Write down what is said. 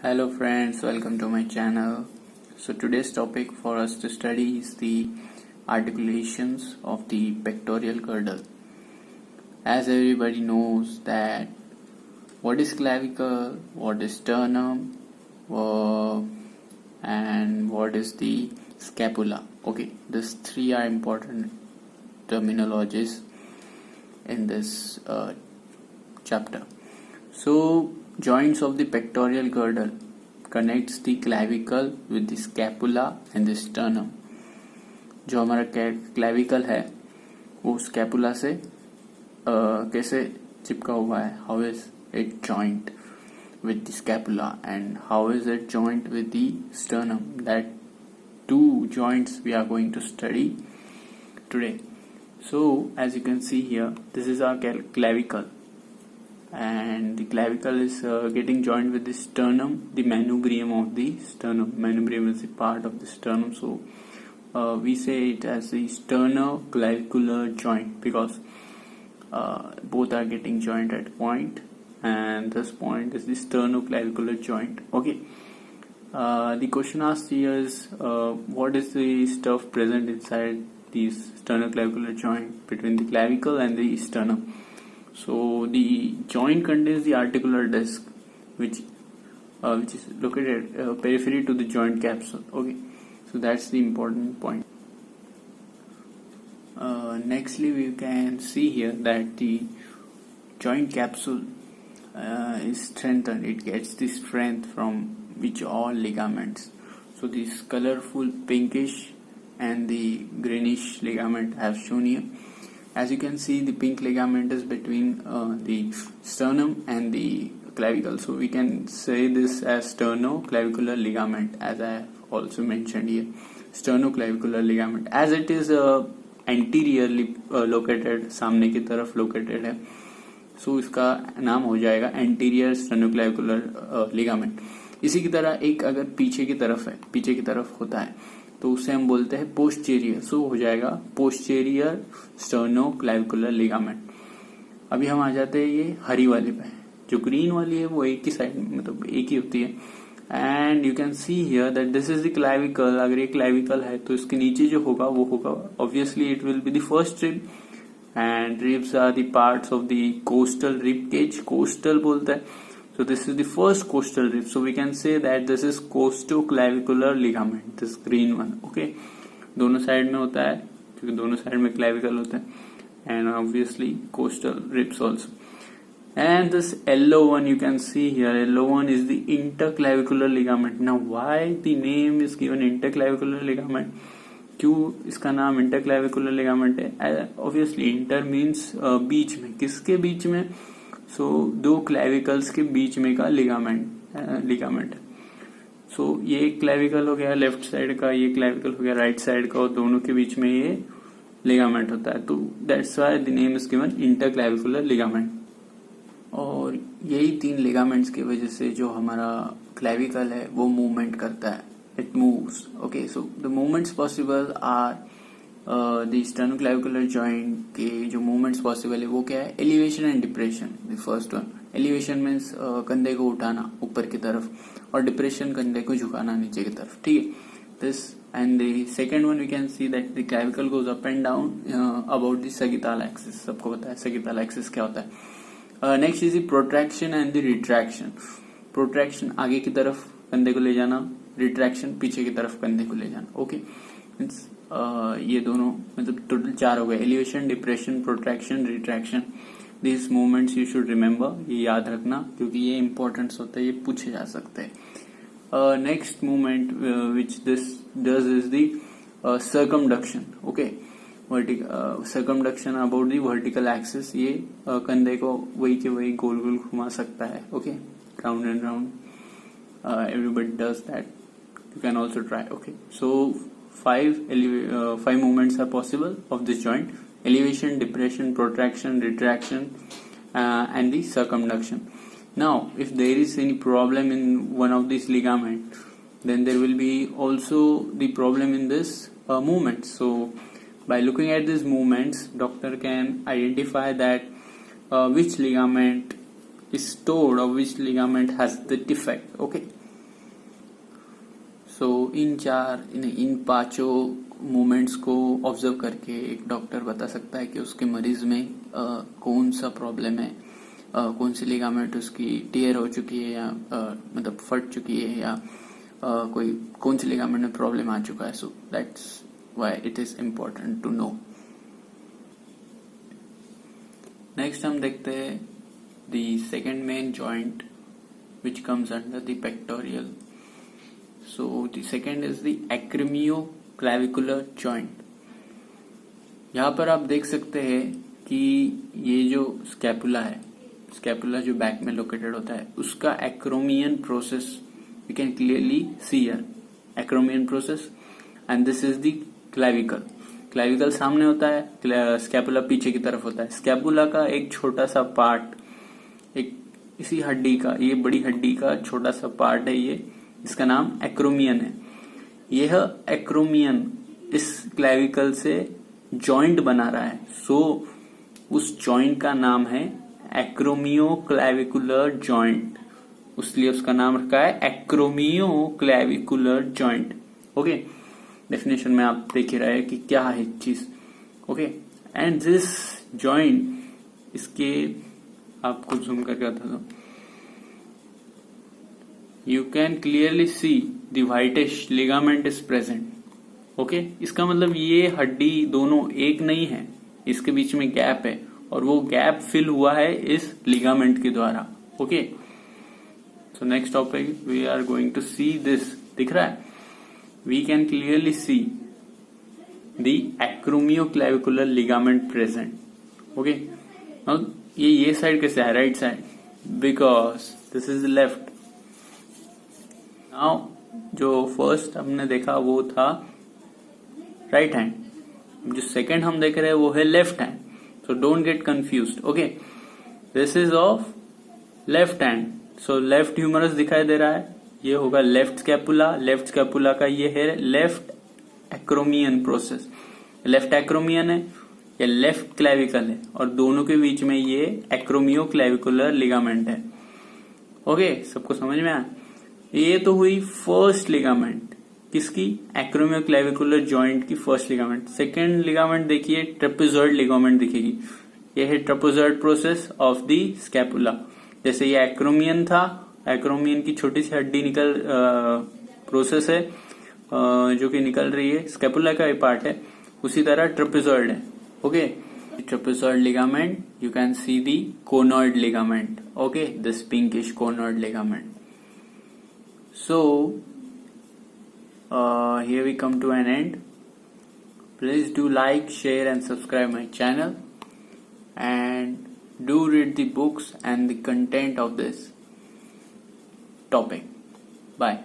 Hello friends, welcome to my channel. So today's topic for us to study is the articulations of the pectoral girdle. As everybody knows that what is clavicle, what is sternum, and what is the scapula. Okay, these three are important terminologies in this chapter. So joints of the pectoral girdle connects the clavicle with the scapula and the sternum. जो हमारा clavicle है वो scapula से कैसे चिपका हुआ है? How is it joined with the scapula and how is it joined with the sternum? That two joints we are going to study today. So as you can see here, this is our clavicle. And the clavicle is getting joined with the sternum, the manubrium of the sternum. Manubrium is the part of the sternum, so we say it as the sternoclavicular joint because both are getting joined at point, and this point is the sternoclavicular joint. Okay. The question asked here is what is the stuff present inside this sternoclavicular joint between the clavicle and the sternum? So the joint contains the articular disc, which is located periphery to the joint capsule. Okay, so that's the important point. Nextly, we can see here that the joint capsule is strengthened. It gets the strength from which all ligaments. So this colorful pinkish and the greenish ligament I have shown here. As you can see, the pink ligament is between the sternum and the clavicle. So we can say this as sternoclavicular ligament, as I have also mentioned here. Sternoclavicular ligament, as it is anteriorly located, सामने की तरफ located है. So इसका नाम हो जाएगा anterior sternoclavicular ligament. इसी की तरह एक अगर पीछे की तरफ है, पीछे की तरफ होता है तो उसे हम बोलते हैं पोस्टीरियर. सो हो जाएगा पोस्टीरियर स्टर्नोक्लाविकुलर लिगामेंट. अभी हम आ जाते हैं ये हरी वाली पे. जो ग्रीन वाली है वो एक ही साइड मतलब एक ही होती है. And you can see here that this is the clavicle. अगर ये क्लाविकल है तो इसके नीचे जो होगा वो होगा obviously it will be the first rib, and ribs are the parts of the costal rib cage. Costal बोलता है. So this is the first costal rib. So we can say that this is costoclavicular ligament, this green one. Okay, दोनों side में होता है क्योंकि दोनों side में clavicle होता है, and obviously costal ribs also. And this yellow one you can see here. Yellow one is the interclavicular ligament. Now why the name is given interclavicular ligament? क्यों इसका नाम interclavicular ligament है? Obviously inter means बीच में. किसके बीच में? सो दो क्लैविकल्स के बीच में का लिगामेंट है. सो ये एक क्लैविकल हो गया लेफ्ट साइड का, ये क्लैविकल हो गया राइट साइड का, और दोनों के बीच में ये लिगामेंट होता है. तो that's why the name is given interclavicular ligament. और यही तीन लिगामेंट्स की वजह से जो हमारा क्लैविकल है वो मूवमेंट करता है. It moves. Okay, so the movements possible are the sternoclavicular joint के जो मूवमेंट्स पॉसिबल है वो क्या है? Elevation and depression. The first one elevation means कंधे को उठाना ऊपर की तरफ, और डिप्रेशन कंधे को झुकाना नीचे की तरफ. ठीक है, this and the second one we can see that the clavicle goes up and down about the sagittal axis. सबको पता है सगिताल एक्सिस क्या होता है. Next is the protraction and the retraction. Protraction आगे की तरफ कंधे को ले जाना, रिट्रैक्शन पीछे की तरफ कंधे को ले जाना. ओके, मीन्स ये दोनों मतलब टोटल चार हो गए. Elevation, depression, protraction, retraction. This movements you should remember. ये याद रखना क्योंकि ये इंपॉर्टेंट होता है, ये पूछे जा सकते हैं. Next movement which this does is the circumduction. Okay, circumduction about the vertical axis. ये कंधे को वही के वही गोल गोल घुमा सकता है. Okay, round and round. Everybody does that. You can also try. Okay, so five movements are possible of this joint: elevation, depression, protraction, retraction, and the circumduction. Now if there is any problem in one of these ligaments, then there will be also the problem in this movement. So by looking at these movements, doctor can identify that which ligament is stored or which ligament has the defect. Okay, सो इन पांचों movements को observe करके एक doctor बता सकता है कि उसके मरीज में कौन सा प्रॉब्लम है, कौन सी लिगामेंट उसकी टियर हो चुकी है या मतलब फट चुकी है या कौन सी लिगामेंट में प्रॉब्लम आ चुका है. So that's why it is important to know. Next हम देखते हैं the second main joint which comes under the pectoral. So the second is the acromioclavicular joint. यहाँ पर आप देख सकते हैं कि ये जो स्कैपुला है, स्कैपुला जो बैक में लोकेटेड होता है, उसका acromion process we can clearly see here. Acromion process and this is the clavicle. Clavicle सामने होता है, स्कैपुला पीछे की तरफ होता है. स्कैपुला का एक छोटा सा पार्ट, एक इसी हड्डी का, ये बड़ी हड्डी का छोटा सा पार्ट है ये, इसका नाम एक्रोमियन है. यह एक्रोमियन इस क्लैविकल से जॉइंट बना रहा है. सो उस जॉइंट का नाम है एक्रोमियोक्लैविकुलर जॉइंट. इसलिए उसका नाम रखा है एक्रोमियोक्लैविकुलर जॉइंट. ओके, डेफिनेशन में आप देख ही रहे हैं कि क्या है चीज. ओके, एंड दिस जॉइंट, इसके आपको जूम करके बता दो, you can clearly see the whitish ligament is present. Okay, इसका मतलब ये हड्डी दोनों एक नहीं है, इसके बीच में गैप है और वो गैप फिल हुआ है इस लिगामेंट के द्वारा. Okay, so next topic we are going to see this. दिख रहा है, we can clearly see the acromioclavicular ligament present. Okay, now ये साइड कैसे है, right side, because this is left. Now जो फर्स्ट हमने देखा वो था राइट हैंड, जो सेकंड हम देख रहे हैं वो है left hand. So don't get confused. Okay, this is of left hand. So left humerus दिखाई दे रहा है, ये होगा लेफ्ट स्कैपुला. लेफ्ट स्कैपुला का ये है left acromion process. Left acromion है या लेफ्ट क्लैविकल है और दोनों के बीच में ये एक्रोमियोक्लैविकुलर लिगामेंट है. ओके, सबको समझ में आया. ये तो हुई फर्स्ट लिगामेंट, किसकी, एक्रोमियोक्लैविकुलर जॉइंट की फर्स्ट लिगामेंट. सेकेंड लिगामेंट देखिए, ट्रेपेजॉइड लिगामेंट दिखेगी. ये है trapezoid process of the scapula. जैसे ये एक्रोमियन था, एक्रोमियन की छोटी सी हड्डी निकल प्रोसेस है जो कि निकल रही है, स्कैपुला का ही पार्ट है. उसी तरह ट्रेपेजॉइड है. Okay, the trapezoid ligament, you can see the conoid ligament. Okay, this pinkish conoid ligament. So, here we come to an end. Please do like, share and subscribe my channel. And do read the books and the content of this topic. Bye.